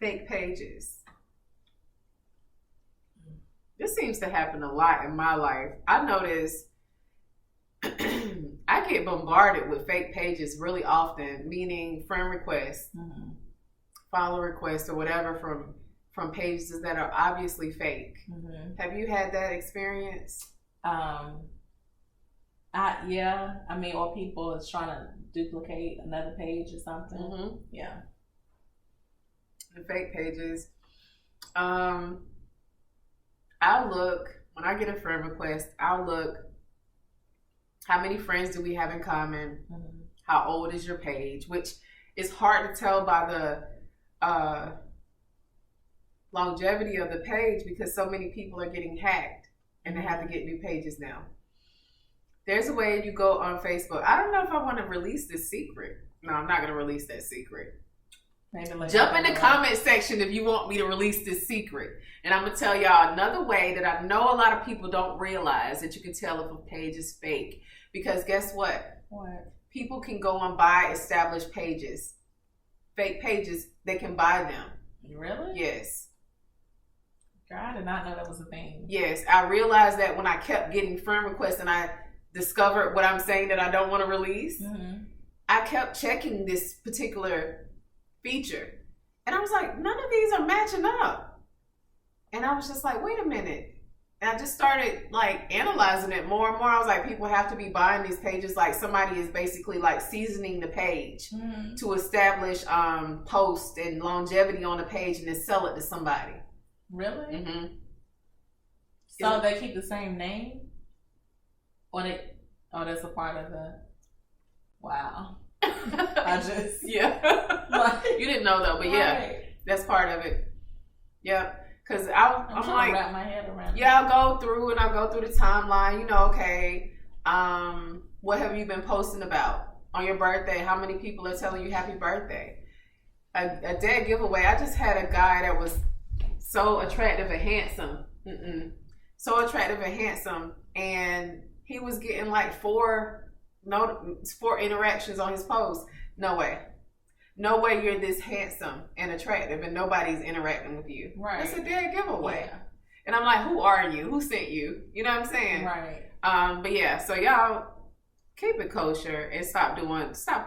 fake pages. This seems to happen a lot in my life. I notice I get bombarded with fake pages really often, meaning friend requests, follow requests, or whatever from pages that are obviously fake. Have you had that experience? Yeah. I mean, or people is trying to duplicate another page or something. Yeah. The fake pages. I'll look, when I get a friend request, I'll look, how many friends do we have in common? How old is your page? Which is hard to tell by the longevity of the page because so many people are getting hacked and they have to get new pages now. There's a way you go on Facebook. I don't know if I want to release this secret. No, I'm not going to release that secret. Jump in the comment section if you want me to release this secret. And I'm going to tell y'all another way that I know a lot of people don't realize that you can tell if a page is fake. Because guess what? What? People can go and buy established pages. Fake pages, they can buy them. Really? Yes. Girl, I did not know that was a thing. Yes, I realized that when I kept getting friend requests and I discovered what I'm saying that I don't want to release, I kept checking this particular feature. And I was like, none of these are matching up. And I was just like, wait a minute. And I just started like analyzing it more and more. I was like, people have to be buying these pages. Like somebody is basically like seasoning the page to establish post and longevity on the page and then sell it to somebody. Really? So they keep the same name? Or that's a part of the, wow. Yeah. Like, you didn't know though, but yeah, that's part of it. Yeah. Cause I'm like, to wrap my head around yeah, I'll go through the timeline, you know, okay. What have you been posting about on your birthday? How many people are telling you happy birthday? A dead giveaway. I just had a guy that was so attractive and handsome. So attractive and handsome. And he was getting like four interactions on his post. No way. No way you're this handsome and attractive and nobody's interacting with you. Right. That's a dead giveaway. Yeah. And I'm like, who are you? Who sent you? You know what I'm saying? Right. But yeah, so y'all keep it kosher and stop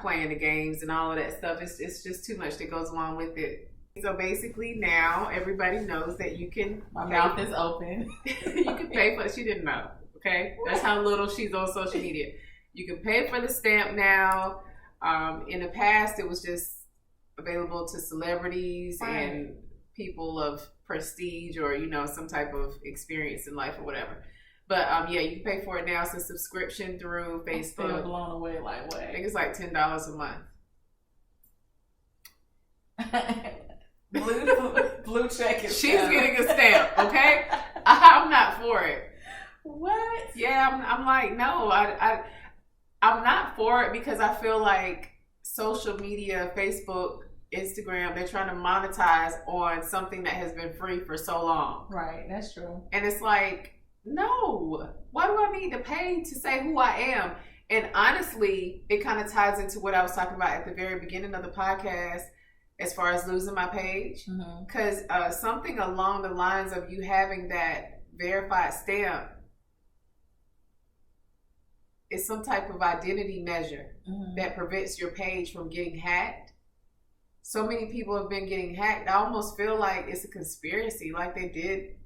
playing the games and all of that stuff. It's just too much that goes along with it. So basically now everybody knows that you can. My mouth is open. You can pay for. She didn't know. Okay, that's how little she's on social media. You can pay for the stamp now. In the past, it was just available to celebrities and people of prestige or, you know, some type of experience in life or whatever. But yeah, you can pay for it now. It's a subscription through Facebook. I'm still blown away. Like, what? I think it's like $10 a month. blue check is She's getting a stamp, okay? I'm not for it. What? Yeah, I'm like, no, I'm not for it because I feel like social media, Facebook, Instagram, they're trying to monetize on something that has been free for so long. Right, that's true. And it's like, no, why do I need to pay to say who I am? And honestly, it kind of ties into what I was talking about at the very beginning of the podcast as far as losing my page. Because something along the lines of you having that verified stamp is some type of identity measure that prevents your page from getting hacked. So many people have been getting hacked. I almost feel like it's a conspiracy, like they did,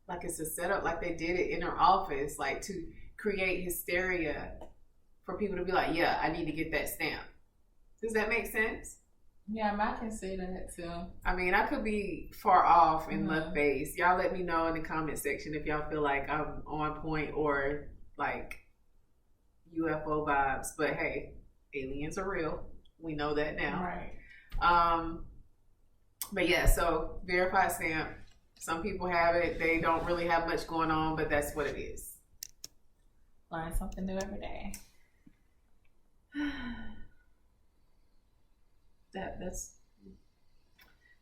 like it's a setup, like they did it in their office, like to create hysteria for people to be like, yeah, I need to get that stamp. Does that make sense? Yeah, I can see that too. I mean, I could be far off in left base. Y'all let me know in the comment section if y'all feel like I'm on point or like UFO vibes. But hey, aliens are real. We know that now. Right. But yeah, so verified stamp. Some people have it. They don't really have much going on, but that's what it is. Learn something new every day. That's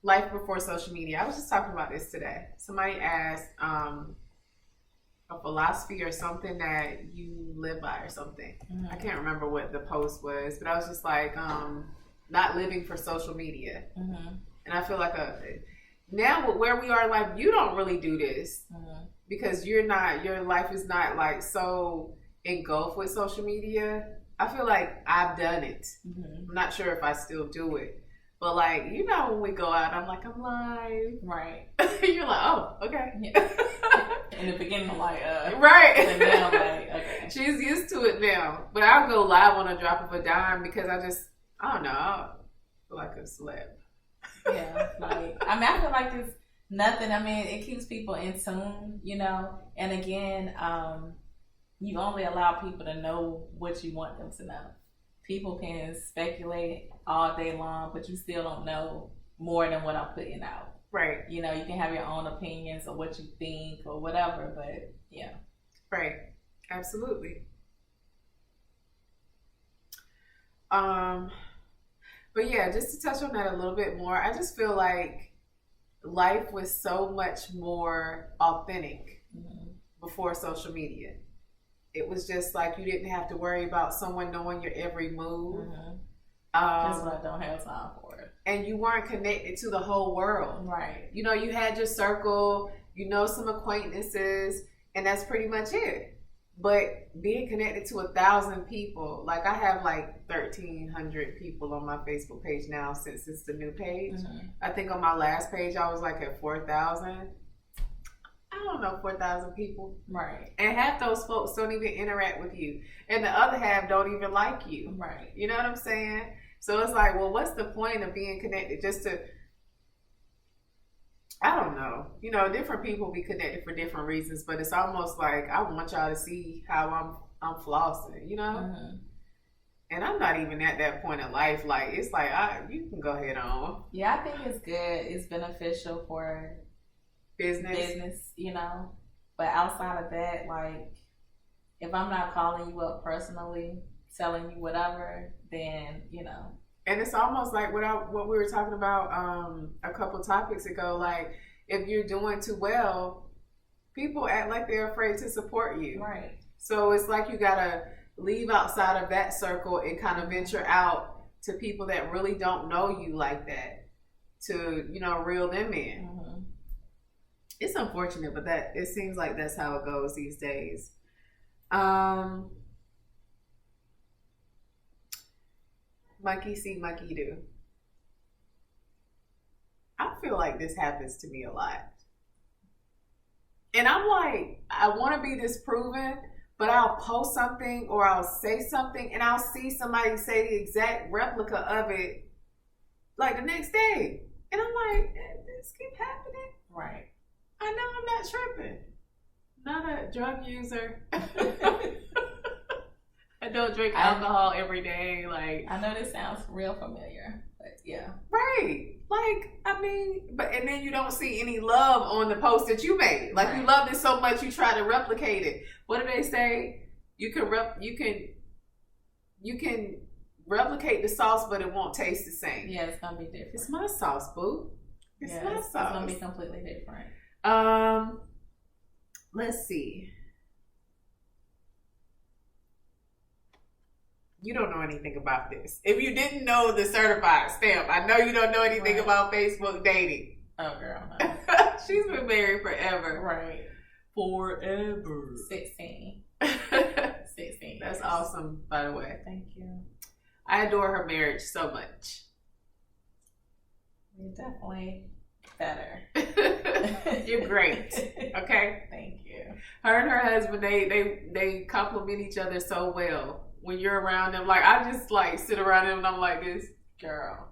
life before social media. I was just talking about this today. Somebody asked a philosophy or something that you live by or something. I can't remember what the post was, but I was just like, not living for social media. And I feel like now where we are in life, you don't really do this because your life is not like so engulfed with social media. I feel like I've done it. I'm not sure if I still do it. But like, when we go out, I'm live. Right. You're like, oh, okay. Yeah. In the beginning, I'm like, right. And now I'm like, okay. She's used to it now. But I'll go live on a drop of a dime because I don't know. I feel like a celeb. Yeah. Like, I feel like it's nothing. It keeps people in tune, And again, you only allow people to know what you want them to know. People can speculate all day long, but you still don't know more than what I'm putting out. Right. You can have your own opinions or what you think or whatever, but yeah. Right. Absolutely. But yeah, just to touch on that a little bit more, I just feel like life was so much more authentic before social media. It was just like you didn't have to worry about someone knowing your every move. That's what I don't have time for. And you weren't connected to the whole world. Right. You had your circle, some acquaintances, and that's pretty much it. But being connected to 1,000 people, like I have like 1,300 people on my Facebook page now since it's the new page. I think on my last page I was like at 4,000. I don't know, 4,000 people. Right. And half those folks don't even interact with you. And the other half don't even like you. Right. You know what I'm saying? So it's like, well, what's the point of being connected just to, I don't know. Different people be connected for different reasons, but it's almost like I want y'all to see how I'm flossing, And I'm not even at that point in life. Like, it's like, you can go ahead on. Yeah, I think it's good. It's beneficial for business, But outside of that, like, if I'm not calling you up personally, telling you whatever, then, And it's almost like what we were talking about a couple topics ago. Like, if you're doing too well, people act like they're afraid to support you. Right. So it's like you gotta leave outside of that circle and kind of venture out to people that really don't know you like that to, reel them in. It's unfortunate, but it seems like that's how it goes these days. Monkey see, monkey do. I feel like this happens to me a lot. And I'm like, I want to be disproven, but I'll post something or I'll say something and I'll see somebody say the exact replica of it like the next day. And I'm like, this keep happening? Right. I know I'm not tripping. Not a drug user. I don't drink alcohol every day. Like, I know this sounds real familiar, but yeah. Right. Like, and then you don't see any love on the post that you made. Like, you loved it so much you try to replicate it. What do they say? You can replicate the sauce, but it won't taste the same. Yeah, it's gonna be different. It's my sauce, boo. It's my sauce. It's gonna be completely different. Let's see. You don't know anything about this. If you didn't know the certified stamp, I know you don't know anything about Facebook dating. Oh, girl, no. She's been married forever. Right. Forever. 16. 16. That's awesome, by the way. Thank you. I adore her marriage so much. You're definitely better. You're great. Okay? Thank you. Her and her husband, they complement each other so well. When you're around them, like, I just like sit around them and I'm like, this girl.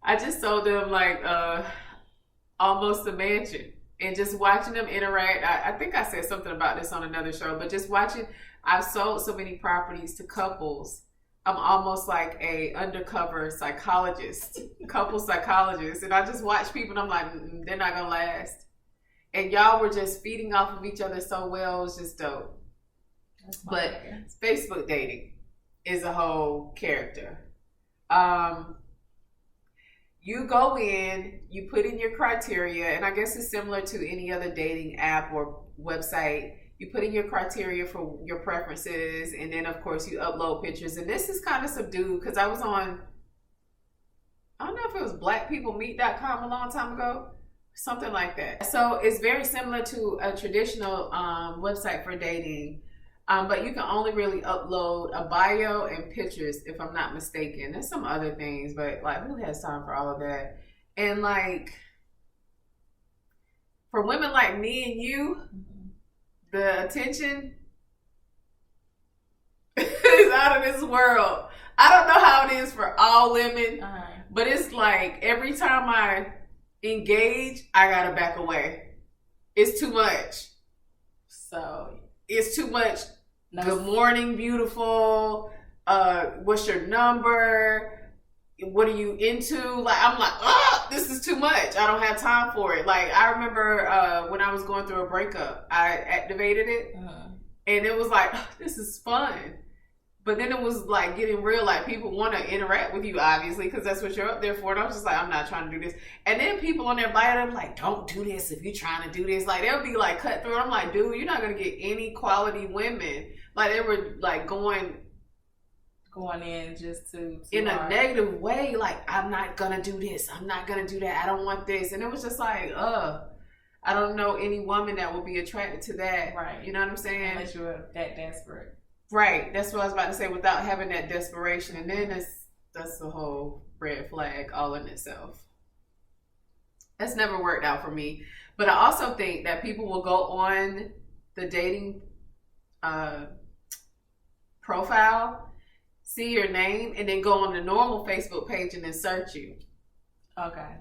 I just sold them like almost a mansion, and just watching them interact. I think I said something about this on another show, but just watching, I've sold so many properties to couples. I'm almost like a undercover psychologist, couple psychologist, and I just watch people and I'm like, they're not gonna last. And y'all were just feeding off of each other so well. It was just dope. But Facebook dating is a whole character. You go in, you put in your criteria, and I guess it's similar to any other dating app or website. You put in your criteria for your preferences, and then of course you upload pictures. And this is kind of subdued because I was on I don't know if it was blackpeoplemeet.com a long time ago. Something like that. So it's very similar to a traditional website for dating. But you can only really upload a bio and pictures, if I'm not mistaken. There's some other things, but like, who has time for all of that? And like, for women like me and you, the attention is out of this world. I don't know how it is for all women, but it's like every time I engage, I gotta back away. It's too much. So it's too much. Good morning, beautiful. What's your number? What are you into? Like, I'm like, oh, this is too much. I don't have time for it. Like, I remember when I was going through a breakup, I activated it, and it was like, oh, this is fun. But then it was like getting real, like people want to interact with you, obviously, because that's what you're up there for. And I was just like, I'm not trying to do this. And then people on their bio, they're like, don't do this if you're trying to do this. Like, they'll be like cutthroat. I'm like, dude, you're not going to get any quality women. Like, they were like going in just to in a negative way. Like, I'm not going to do this. I'm not going to do that. I don't want this. And it was just like, I don't know any woman that would be attracted to that. Right. You know what I'm saying? Unless you're that desperate. Right, that's what I was about to say, without having that desperation. And then that's the whole red flag all in itself. That's never worked out for me. But I also think that people will go on the dating profile, see your name, and then go on the normal Facebook page and then search you. Okay.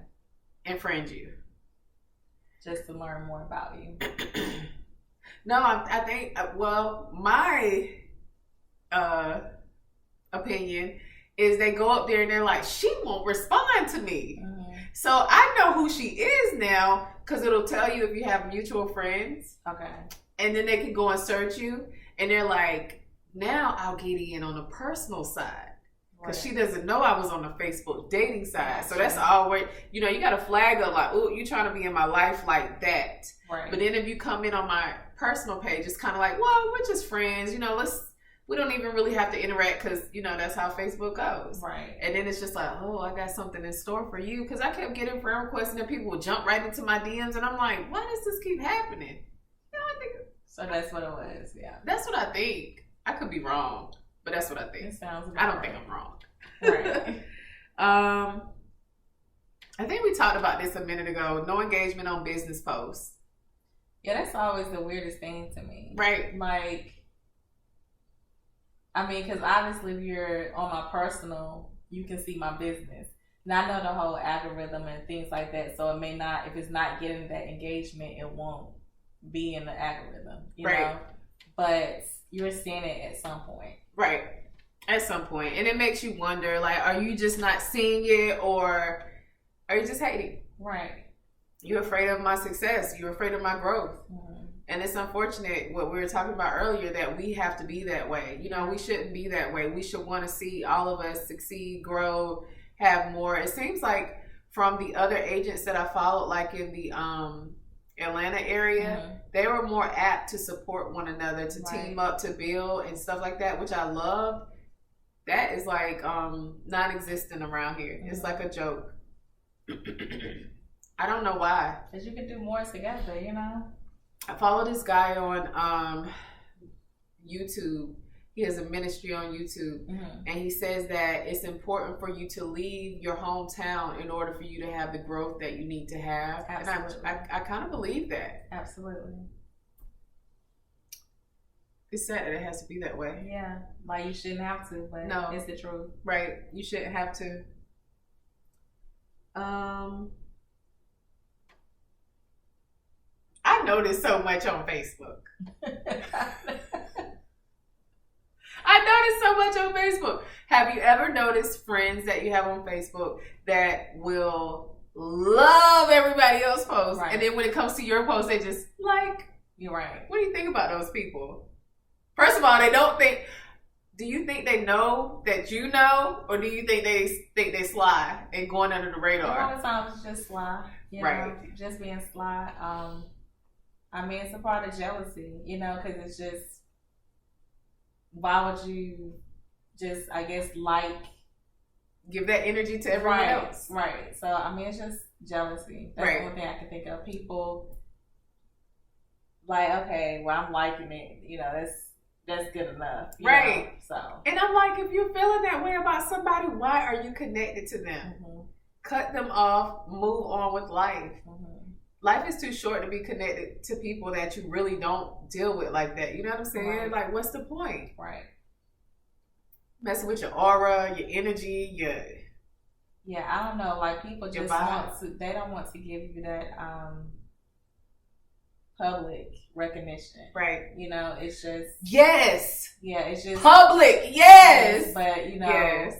And friend you. Just to learn more about you. No, I think, well, my opinion is they go up there and they're like, she won't respond to me. So I know who she is now because it'll tell you if you have mutual friends. Okay. And then they can go and search you and they're like, now I'll get in on the personal side. Because she doesn't know I was on the Facebook dating side. So that's always, you got to flag up like, oh, you trying to be in my life like that. Right. But then if you come in on my personal page, it's kind of like, well, we're just friends. We don't even really have to interact because, that's how Facebook goes. Right. And then it's just like, oh, I got something in store for you. Because I kept getting friend requests and then people would jump right into my DMs. And I'm like, why does this keep happening? I think. So that's what it was, yeah. That's what I think. I could be wrong. But that's what I think. It sounds I don't think I'm wrong. Right. I think we talked about this a minute ago. No engagement on business posts. Yeah, that's always the weirdest thing to me. Right. Like, I mean, because obviously if you're on my personal, you can see my business. Now I know the whole algorithm and things like that, so it may not, if it's not getting that engagement, it won't be in the algorithm, you know? But you're seeing it at some point. Right. At some point. And it makes you wonder, like, are you just not seeing it or are you just hating? Right. You're afraid of my success. You're afraid of my growth. And it's unfortunate what we were talking about earlier that we have to be that way. We shouldn't be that way. We should want to see all of us succeed, grow, have more. It seems like from the other agents that I followed, like in the Atlanta area, they were more apt to support one another, to team up, to build and stuff like that, which I loved. That is like non-existent around here. It's like a joke. I don't know why. Because you can do more together, I follow this guy on YouTube. He has a ministry on YouTube. And he says that it's important for you to leave your hometown in order for you to have the growth that you need to have. Absolutely. And I kind of believe that. Absolutely. It's sad that it has to be that way. Yeah. Like you shouldn't have to, but it's the truth. Right. You shouldn't have to. I noticed so much on Facebook. I noticed so much on Facebook. Have you ever noticed friends that you have on Facebook that will love everybody else's posts, and then when it comes to your post, they just like? You're right. What do you think about those people? First of all, they don't think. Do you think they know that you know, or do you think they sly and going under the radar? A lot of times it's just sly, know, just being sly. I mean, it's a part of jealousy, because it's just, why would you just, I guess, like give that energy to everyone else. Right. So I mean, it's just jealousy. That's the only thing I can think of. People like, okay, well, I'm liking it. You know, that's good enough. You know? So, and I'm like, if you're feeling that way about somebody, why are you connected to them? Mm-hmm. Cut them off. Move on with life. Mm-hmm. Life is too short to be connected to people that you really don't deal with like that. You know what I'm saying? Right. Like, what's the point? Right. Messing with your aura, your energy, yeah, I don't know. Like, people just they don't want to give you that public recognition. Right. You know, it's just yes. Yeah, it's just public. Yes. But you know,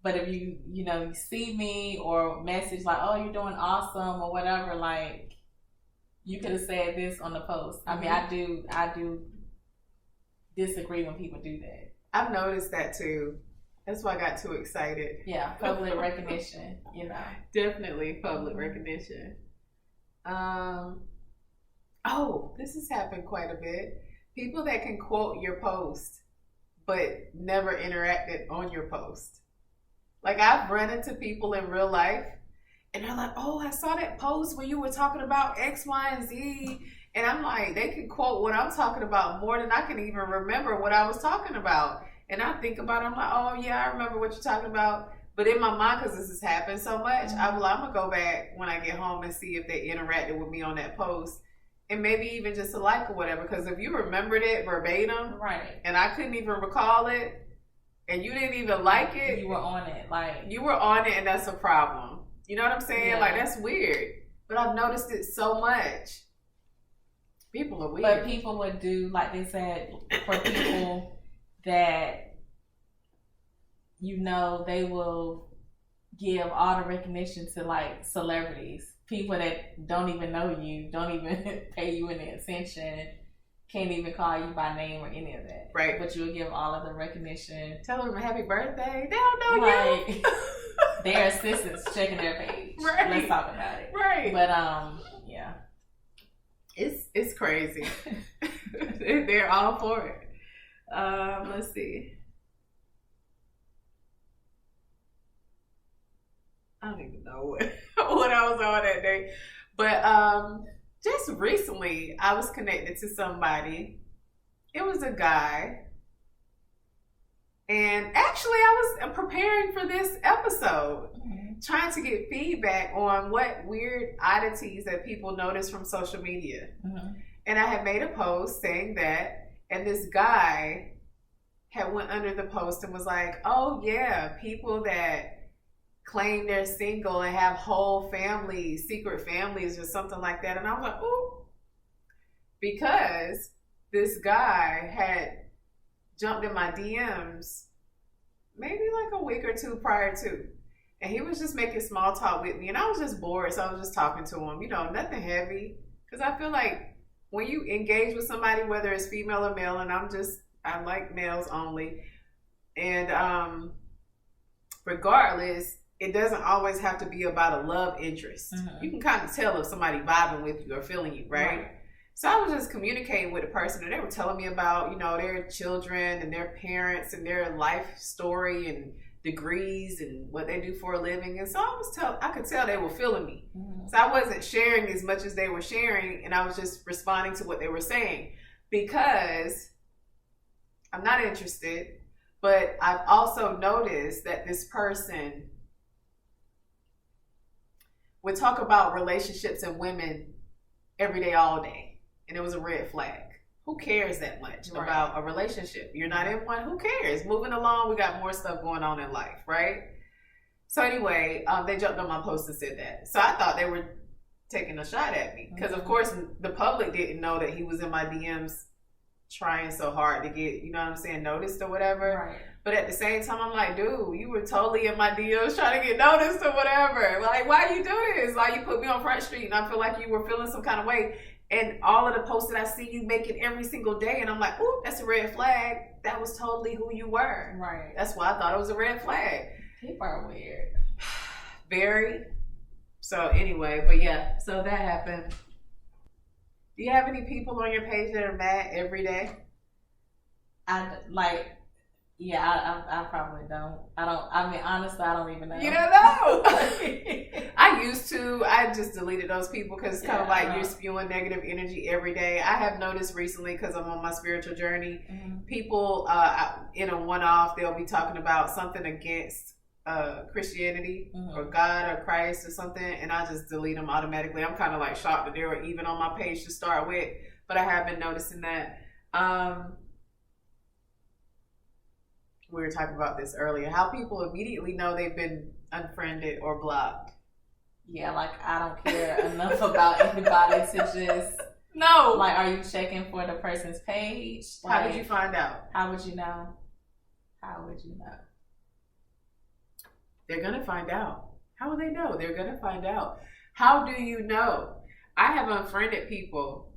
but if you know, you see me or message like, oh, you're doing awesome or whatever, like, you could have said this on the post. I mean, I do disagree when people do that. I've noticed that too. That's why I got too excited. Yeah, public recognition, you know. Definitely public recognition. Oh, this has happened quite a bit. People that can quote your post, but never interacted on your post. Like, I've run into people in real life, and they're like, oh, I saw that post where you were talking about X, Y, and Z. And I'm like, they can quote what I'm talking about more than I can even remember what I was talking about. And I think about it, I'm like, oh, yeah, I remember what you're talking about. But in my mind, because this has happened so much, I'm going to go back when I get home and see if they interacted with me on that post. And maybe even just a like or whatever. Because if you remembered it verbatim, right, and I couldn't even recall it, and you didn't even like it. You were on it. Like, you were on it, and that's a problem. You know what I'm saying? Yeah. Like, that's weird. But I've noticed it so much. People are weird. But people would do, like they said, for people that, you know, they will give all the recognition to, like, celebrities. People that don't even know you, don't even pay you any attention, can't even call you by name or any of that. Right. But you'll give all of the recognition. Tell them a happy birthday. They don't know you. Their assistants checking their page. Right. Let's talk about it. Right. But yeah. It's crazy. They're all for it. Let's see. I don't even know what I was on that day. But just recently I was connected to somebody. It was a guy. And actually, I was preparing for this episode, trying to get feedback on what weird oddities that people notice from social media. And I had made a post saying that, and this guy had went under the post and was like, oh yeah, people that claim they're single and have whole families, secret families or something like that. And I was like, ooh, because this guy had jumped in my DMs maybe like a week or two prior to. And he was just making small talk with me. And I was just bored, so I was just talking to him. You know, nothing heavy. Because I feel like when you engage with somebody, whether it's female or male, and I like males only. And regardless, it doesn't always have to be about a love interest. You can kind of tell if somebody vibing with you or feeling you, right? So I was just communicating with a person, and they were telling me about, you know, their children and their parents and their life story and degrees and what they do for a living. And so I could tell they were feeling me. So I wasn't sharing as much as they were sharing, and I was just responding to what they were saying because I'm not interested. But I've also noticed that this person would talk about relationships and women every day, all day. And it was a red flag. Who cares that much about a relationship? You're not in one. Who cares? Moving along, we got more stuff going on in life, right? So anyway, they jumped on my post and said that. So I thought they were taking a shot at me. Because, of course, the public didn't know that he was in my DMs trying so hard to get, you know what I'm saying, noticed or whatever. Right. But at the same time, I'm like, dude, you were totally in my DMs trying to get noticed or whatever. Like, why you do this? Like, you put me on Front Street and I feel like you were feeling some kind of way. And all of the posts that I see you making every single day, and I'm like, ooh, that's a red flag. That was totally who you were. Right. That's why I thought it was a red flag. People are weird. Very. So anyway, but yeah, so that happened. Do you have any people on your page that are mad every day? I like Yeah, I probably don't. I mean, honestly, I don't even know. You don't know. I used to. I just deleted those people because it's kind of like you're spewing negative energy every day. I have noticed recently, because I'm on my spiritual journey, people in a one-off, they'll be talking about something against Christianity or God or Christ or something, and I just delete them automatically. I'm kind of like shocked that they were even on my page to start with, but I have been noticing that. We were talking about this earlier, how people immediately know they've been unfriended or blocked. Yeah, like I don't care enough about anybody to just no. Like, are you checking for the person's page? Like, how did you find out? How would you know? How would you know? They're gonna find out. How will they know? They're gonna find out. How do you know? I have unfriended people.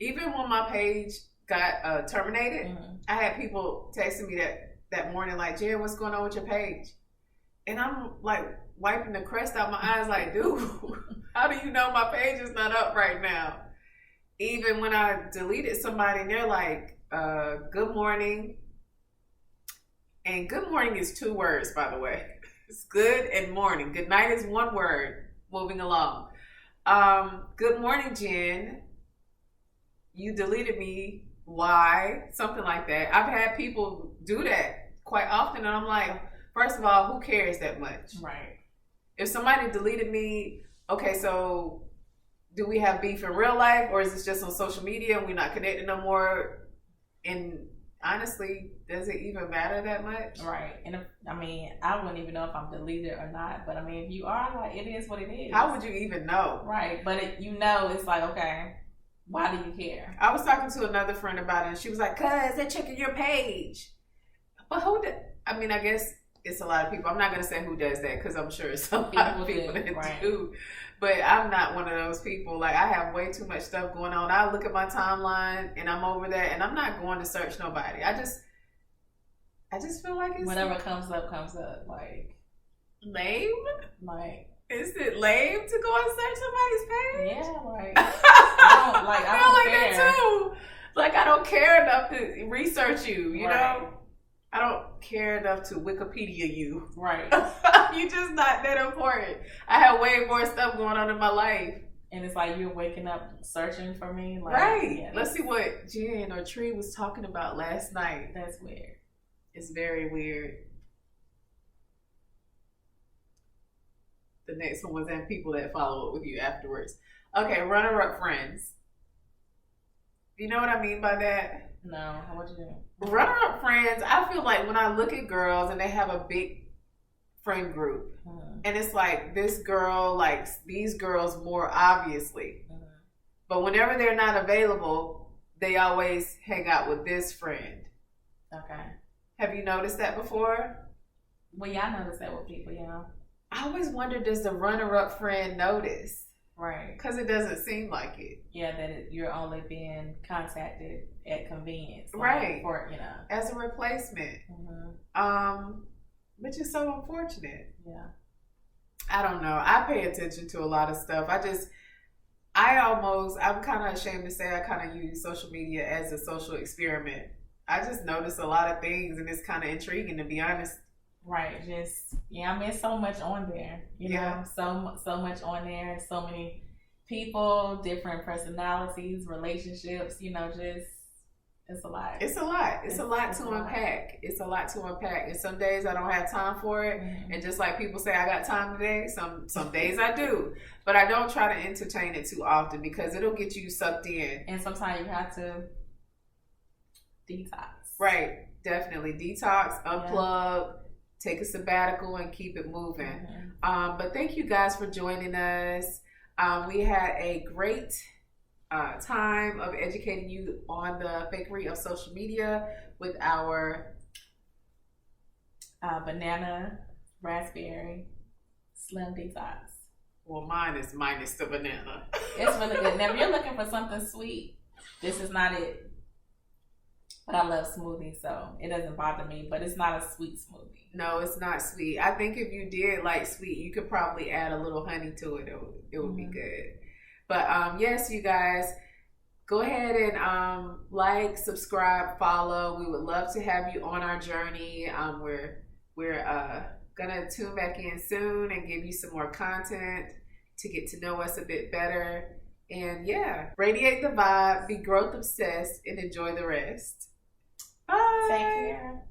Even when my page got terminated, I had people texting me that morning like, Jen, what's going on with your page? And I'm like wiping the crust out my eyes like, dude, how do you know my page is not up right now? Even when I deleted somebody and they're like, good morning. And good morning is 2 words, by the way. It's good and morning. Good night is 1 word. Moving along. Good morning, Jen. You deleted me. Why? Something like that. I've had people do that quite often, and I'm like, first of all, who cares that much? Right. If somebody deleted me, okay, so do we have beef in real life, or is this just on social media and we're not connected no more? And honestly, does it even matter that much? Right. And I wouldn't even know if I'm deleted or not, but I mean, if you are, like, it is what it is. How would you even know? Right. But it's like, okay, why do you care? I was talking to another friend about it, and she was like, cuz they're checking your page. But I guess it's a lot of people. I'm not going to say who does that, because I'm sure it's a lot of people that do. But I'm not one of those people. Like, I have way too much stuff going on. I look at my timeline, and I'm over that, and I'm not going to search nobody. I just feel like it's... Whatever comes up. Like... Lame? Like... Is it lame to go and search somebody's page? Yeah, like... I feel like that too. Like, I don't care enough to research you, you know? I don't care enough to Wikipedia you. Right. You're just not that important. I have way more stuff going on in my life. And it's like you're waking up searching for me. Like, right. Yeah, let's see what Jen or Tree was talking about last night. That's weird. It's very weird. The next one was and people that follow up with you afterwards. Okay, runner-up friends. You know what I mean by that? No, what you do? Runner-up friends, I feel like when I look at girls and they have a big friend group, and it's like this girl likes these girls more obviously, but whenever they're not available, they always hang out with this friend. Okay. Have you noticed that before? Well, yeah, I noticed that with people, yeah. I always wonder, does the runner-up friend notice? Right. Because it doesn't seem like it. Yeah, that you're only being contacted at convenience. Like, right. For, as a replacement. Which is so unfortunate. Yeah. I don't know. I pay attention to a lot of stuff. I'm kind of ashamed to say I kind of use social media as a social experiment. I just notice a lot of things, and it's kind of intriguing, to be honest. Right. So much on there, you know, so much on there, and so many people, different personalities, relationships, it's a lot. It's a lot to unpack. It's a lot to unpack. And some days I don't have time for it. And just like people say, I got time today. Some days I do, but I don't try to entertain it too often because it'll get you sucked in. And sometimes you have to detox. Right. Definitely detox, unplug. Take a sabbatical and keep it moving. But thank you guys for joining us. We had a great time of educating you on the fakery of social media with our banana raspberry slim detox. Well, mine is minus the banana. It's really good. Now, if you're looking for something sweet, this is not it. But I love smoothies, so it doesn't bother me. But it's not a sweet smoothie. No, it's not sweet. I think if you did like sweet, you could probably add a little honey to it. It would be good. But yes, you guys, go ahead and like, subscribe, follow. We would love to have you on our journey. We're gonna tune back in soon and give you some more content to get to know us a bit better. And yeah, radiate the vibe, be growth obsessed, and enjoy the rest. Bye. Take care.